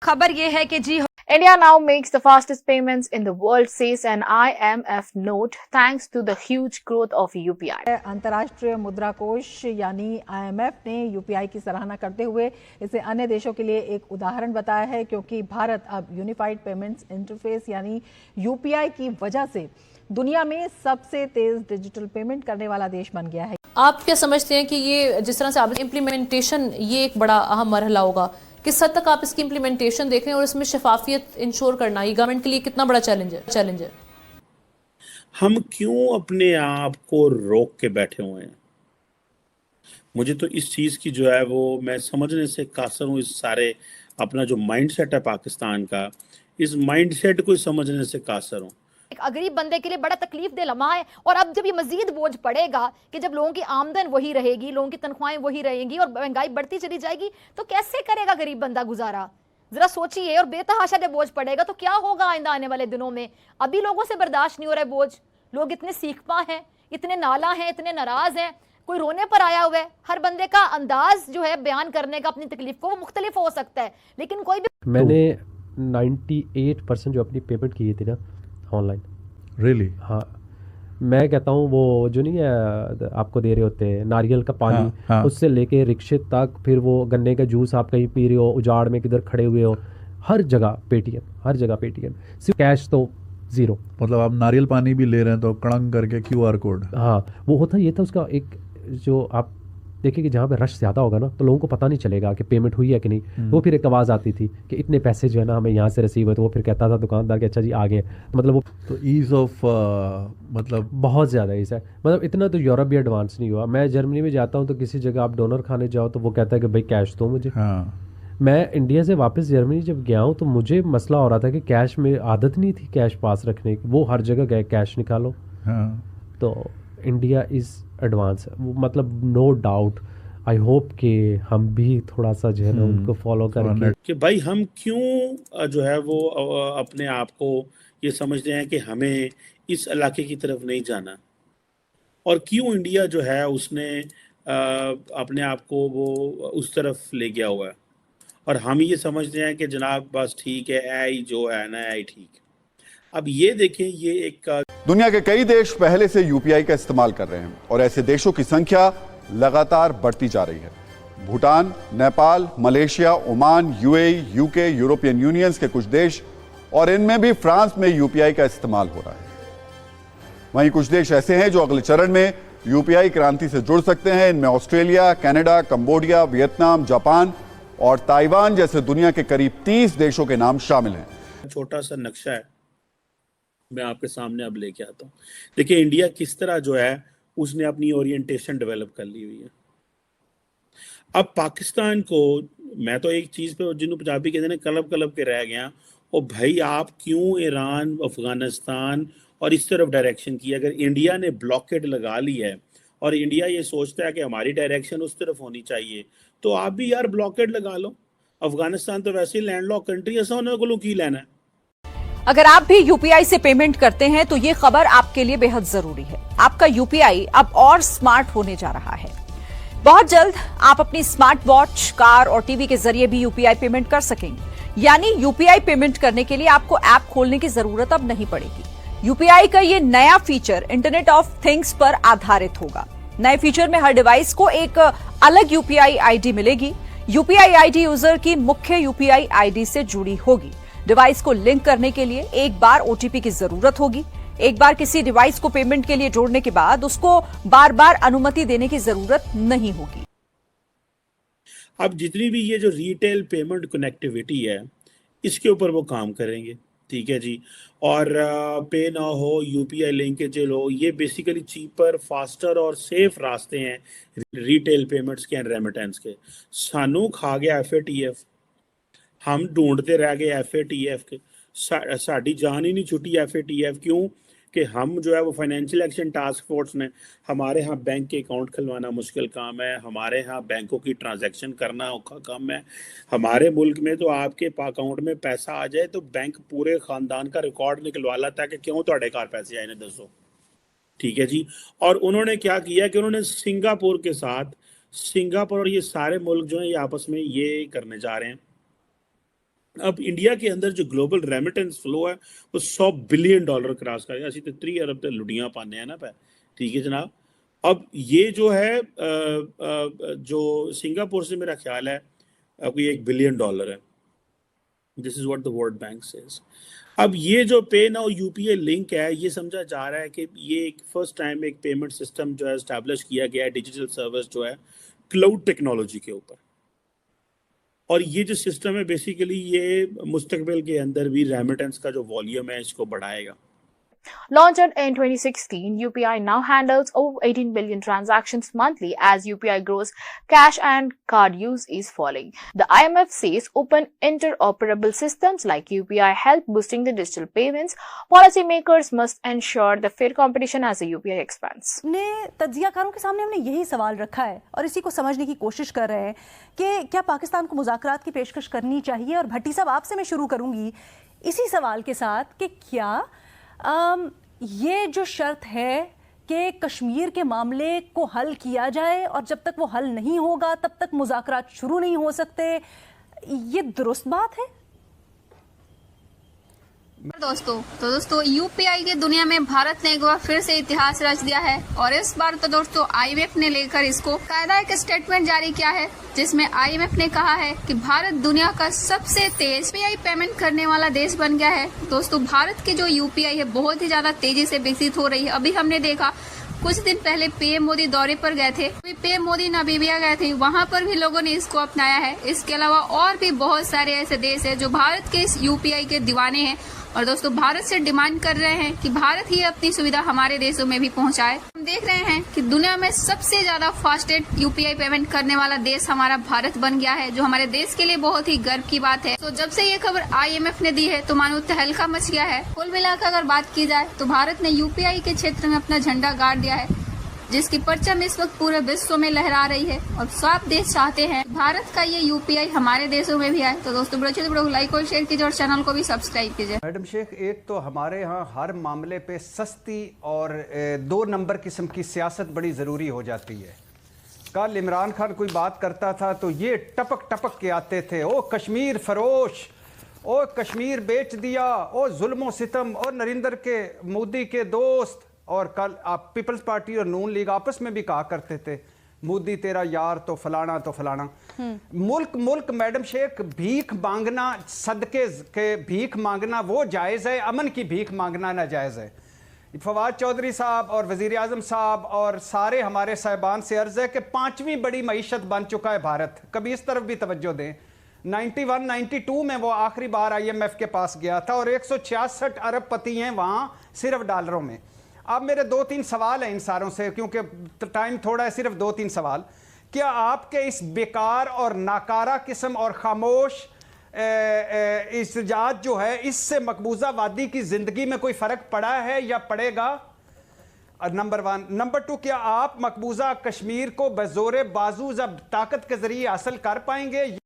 खबर ये है कि जी India now makes the fastest payments in the world, says an IMF note, thanks to the huge growth of UPI. अंतर्राष्ट्रीय मुद्रा कोष यानी IMF ने यूपीआई की सराहना करते हुए इसे अन्य देशों के लिए एक उदाहरण बताया है, क्योंकि भारत अब यूनिफाइड पेमेंट्स इंटरफेस यानी यूपीआई की वजह से दुनिया में सबसे तेज डिजिटल पेमेंट करने वाला देश बन गया है। आप क्या समझते हैं कि ये जिस तरह से आप इम्प्लीमेंटेशन, ये एक बड़ा अहम मरहला होगा, किस हद तक आप इसकी इम्प्लीमेंटेशन देख रहे हैं और इसमें शफाफियत इंश्योर करना ये गवर्नमेंट के लिए कितना बड़ा चैलेंज है? हम क्यों अपने आप को रोक के बैठे हुए हैं? मुझे तो इस चीज की जो है वो मैं समझने से कासर हूँ। इस सारे अपना जो माइंडसेट है पाकिस्तान का, इस माइंडसेट को समझने से कासर हूँ। एक गरीब बंदे के लिए बड़ा तकलीफ दे लम्हा है। और अब जब ये मजीद बोझ पड़ेगा कि जब लोगों की आमदन वही रहेगी, लोगों की तनख्वाहें वही रहेंगी और महंगाई बढ़ती चली जाएगी, तो कैसे करेगा गरीब बंदा गुजारा? जरा सोचिए। और बेतहाशा जब बोझ पड़ेगा तो क्या होगा आइंदा आने वाले दिनों में? अभी लोगों से बर्दाश्त नहीं हो रहा है बोझ। लोग इतने सीखपा हैं, इतने नाला हैं, इतने नाराज हैं, कोई रोने पर आया हुआ है। हर बंदे का अंदाज जो है बयान करने का अपनी तकलीफ को वो मुख्तलिफ हो सकता है, लेकिन कोई भी मैंने 98% जो अपनी पेमेंट की थी ना ऑनलाइन। रियली? हाँ, मैं कहता हूँ वो जो नहीं है आपको दे रहे होते हैं नारियल का पानी, हाँ। उससे लेके रिक्शे तक, फिर वो गन्ने का जूस आप कहीं पी रहे हो, उजाड़ में किधर खड़े हुए हो, हर जगह पेटीएम, हर जगह पेटीएम। सिर्फ कैश तो ज़ीरो। मतलब आप नारियल पानी भी ले रहे हैं तो कड़ंग करके क्यूआर कोड। हाँ, वो होता ये था उसका एक, जो आप देखिए कि जहाँ पे रश ज़्यादा होगा ना तो लोगों को पता नहीं चलेगा कि पेमेंट हुई है कि नहीं। वो फिर एक आवाज़ आती थी कि इतने पैसे जो है ना हमें यहाँ से रिसीव हुए, तो वो फिर कहता था दुकानदार कि अच्छा जी आ गए। तो मतलब वो तो ईज़ ऑफ मतलब बहुत ज़्यादा ईज़ है। मतलब इतना तो यूरोप भी एडवांस नहीं हुआ। मैं जर्मनी में जाता हूँ तो किसी जगह आप डोनर खाने जाओ तो वो कहता है कि भाई कैश दो मुझे। हाँ। मैं इंडिया से वापस जर्मनी जब गया हूँ तो मुझे मसला हो रहा था कि कैश में आदत नहीं थी कैश पास रखने की। वो हर जगह गए कैश निकालो। हाँ। तो इंडिया इज़ एडवांस है वो, मतलब नो डाउट। आई होप कि हम भी थोड़ा सा जो है ना उनको फॉलो करेंगे कि भाई हम क्यों जो है वो अपने आप को ये समझते हैं कि हमें इस इलाके की तरफ नहीं जाना, और क्यों इंडिया जो है उसने अपने आप को वो उस तरफ ले गया हुआ है, और हम ये समझते हैं कि जनाब बस ठीक है, आई जो है ना आई ठीक। अब ये देखें, ये एक दुनिया के कई देश पहले से यूपीआई का इस्तेमाल कर रहे हैं और ऐसे देशों की संख्या लगातार बढ़ती जा रही है। Bhutan, Nepal, Malaysia, Oman, UAE, UK, European union के कुछ देश और इनमें भी फ्रांस में यूपीआई का इस्तेमाल हो रहा है। वहीं कुछ देश ऐसे हैं जो अगले चरण में यूपीआई क्रांति से जुड़ सकते हैं। इनमें Australia, Canada, Cambodia, Vietnam, Japan और ताइवान जैसे दुनिया के करीब 30 देशों के नाम शामिल हैं। छोटा सा नक्शा है, मैं आपके सामने अब लेके आता हूँ। देखिए इंडिया किस तरह जो है उसने अपनी ओरिएंटेशन डेवलप कर ली हुई है। अब पाकिस्तान को, मैं तो एक चीज पे जिन्हों पंजाबी कहते हैं कलब कलब के रह गया, और भाई आप क्यों ईरान, अफगानिस्तान और इस तरफ डायरेक्शन की? अगर इंडिया ने ब्लॉकेड लगा ली है और इंडिया ये सोचता है कि हमारी डायरेक्शन उस तरफ होनी चाहिए, तो आप भी यार ब्लॉकेड लगा लो। अफगानिस्तान तो वैसे ही लैंडलॉक कंट्री है, ऐसा होने को की लेना है। अगर आप भी यूपीआई से पेमेंट करते हैं तो ये खबर आपके लिए बेहद जरूरी है। आपका यूपीआई अब और स्मार्ट होने जा रहा है। बहुत जल्द आप अपनी स्मार्ट वॉच, कार और टीवी के जरिए भी यूपीआई पेमेंट कर सकेंगे। यानी यूपीआई पेमेंट करने के लिए आपको ऐप खोलने की जरूरत अब नहीं पड़ेगी। यूपीआई का ये नया फीचर इंटरनेट ऑफ थिंग्स पर आधारित होगा। नए फीचर में हर डिवाइस को एक अलग यूपीआई आईडी मिलेगी। यूपीआई आईडी यूजर की मुख्य यूपीआई आईडी से जुड़ी होगी। डिवाइस को लिंक करने के लिए एक बार ओटीपी की जरूरत होगी। एक बार किसी डिवाइस को पेमेंट के लिए जोड़ने के बाद उसको बार बार अनुमति देने की जरूरत नहीं होगी। अब जितनी भी ये जो रिटेल पेमेंट कनेक्टिविटी है, इसके ऊपर वो काम करेंगे, ठीक है जी। और पे ना हो, यूपीआई लिंकेज हो, ये बेसिकली चीपर, फास्टर और सेफ रास्ते हैं रिटेल पेमेंट्स के एंड रेमिटेंस के। सानू खा गया एफएटीएफ, हम ढूंढते रह गए एफएटीएफ के। साड़ी जान ही नहीं छुट्टी एफएटीएफ। क्यों कि हम जो है वो फाइनेंशियल एक्शन टास्क फोर्स ने, हमारे यहाँ बैंक के अकाउंट खुलवाना मुश्किल काम है, हमारे यहाँ बैंकों की ट्रांजैक्शन करना औखा काम है। हमारे मुल्क में तो आपके अकाउंट में पैसा आ जाए तो बैंक पूरे खानदान का रिकॉर्ड निकलवा लाता है कि क्यों ਤੁਹਾਡੇ घर पैसे आए ने दसो, ठीक है जी। और उन्होंने क्या किया कि उन्होंने सिंगापुर के साथ, सिंगापुर और ये सारे मुल्क जो हैं ये आपस में ये करने जा रहे हैं, अब इंडिया के अंदर जो ग्लोबल रेमिटेंस फ्लो है वो $100 बिलियन क्रॉस करेगा। ਅਸੀਂ ਤੇ 3 अरब ਤੇ ਲੁੱਡੀਆਂ ਪਾਉਂਦੇ ਆ ਨਾ ਪੈ, ठीक है जनाब। अब ये जो है जो सिंगापुर से मेरा ख्याल है कोई $1 बिलियन है। This is what the world bank says. अब ये जो पे नाउ यूपीआई लिंक है, ये समझा जा रहा है कि ये एक फर्स्ट टाइम एक पेमेंट सिस्टम जो है एस्टैब्लिश किया गया है, डिजिटल सर्विस जो है क्लाउड टेक्नोलॉजी के ऊपर। और ये जो सिस्टम है बेसिकली ये मुस्तकबिल के अंदर भी रेमिटेंस का जो वॉल्यूम है इसको बढ़ाएगा। Launched in 2016, UPI now handles over 18 billion transactions monthly. As UPI grows, cash and card use is falling. The IMF says open interoperable systems like UPI help boosting the digital payments. Policymakers must ensure the fair competition as the UPI expands. ने तज्जियाकारों के सामने हमने यही सवाल रखा है और इसी को समझने की कोशिश कर रहे हैं कि क्या पाकिस्तान को मुज़ाकरात की पेशकश करनी चाहिए। और भट्टी साहब आपसे मैं शुरू करूंगी इसी सवाल के साथ कि क्या ये जो शर्त है कि कश्मीर के मामले को हल किया जाए और जब तक वो हल नहीं होगा तब तक मुज़ाकरात शुरू नहीं हो सकते, ये दुरुस्त बात है? दोस्तों यूपीआई की दुनिया में भारत ने एक बार फिर से इतिहास रच दिया है। और इस बार तो दोस्तों आईएमएफ ने लेकर इसको कायदा एक स्टेटमेंट जारी किया है जिसमें आईएमएफ ने कहा है कि भारत दुनिया का सबसे तेज यूपीआई पेमेंट करने वाला देश बन गया है। दोस्तों भारत की जो यूपीआई है बहुत ही ज्यादा तेजी से विकसित हो रही है। अभी हमने देखा कुछ दिन पहले पीएम मोदी दौरे पर गए थे, पीएम मोदी नामीबिया गए थे, वहां पर भी लोगों ने इसको अपनाया है। इसके अलावा और भी बहुत सारे ऐसे देश है जो भारत के इस यूपीआई के दीवाने हैं और दोस्तों भारत से डिमांड कर रहे हैं कि भारत ही अपनी सुविधा हमारे देशों में भी पहुंचाए। हम देख रहे हैं कि दुनिया में सबसे ज्यादा फास्टेस्ट यूपीआई पेमेंट करने वाला देश हमारा भारत बन गया है, जो हमारे देश के लिए बहुत ही गर्व की बात है। तो जब से ये खबर आईएमएफ ने दी है तो मानो तहलका मच गया है। कुल मिलाकर अगर बात की जाए तो भारत ने यूपीआई के क्षेत्र में अपना झंडा गाड़ दिया है, जिसकी परचम इस वक्त पूरे विश्व में लहरा रही है। और सब देश चाहते हैं भारत का ये यूपीआई हमारे देशों में भी आए। तो दोस्तों लाइक और शेयर कीजिए और चैनल को भी सब्सक्राइब कीजिए। मैडम शेख, एक तो हमारे यहाँ हर मामले पे सस्ती और 2 नंबर किस्म की सियासत बड़ी ज़रूरी हो जाती है। कल इमरान खान कोई बात करता था तो ये टपक टपक के आते थे, ओ कश्मीर फरोश, ओ कश्मीर बेच दिया, ओ जुल्म सितम, और नरेंद्र के मोदी के दोस्त। और कल आप पीपल्स पार्टी और नून लीग आपस में भी कहा करते थे मोदी तेरा यार तो फलाना तो फलाना। मुल्क मैडम शेख भीख मांगना, सदके के भीख मांगना वो जायज़ है, अमन की भीख मांगना नाजायज़ है। फवाद चौधरी साहब और वज़ीर आज़म साहब और सारे हमारे साहिबान से अर्ज़ है कि 5वीं बड़ी मईशत बन चुका है भारत। कभी इस तरफ भी तवज्जो दें। 91-92 में वो आखिरी बार IMF के पास गया था और 166 अरबपति हैं वहाँ सिर्फ डॉलरों में। अब मेरे 2-3 सवाल हैं इन सारों से, क्योंकि टाइम थोड़ा है, सिर्फ 2-3 सवाल। क्या आपके इस बेकार और नाकारा किस्म और खामोश इस्तेजाज जो है इससे मकबूजा वादी की जिंदगी में कोई फ़र्क पड़ा है या पड़ेगा? नंबर 1। नंबर 2, क्या आप मकबूजा कश्मीर को बज़ोरे बाजू जब ताकत के जरिए हासिल कर पाएंगे?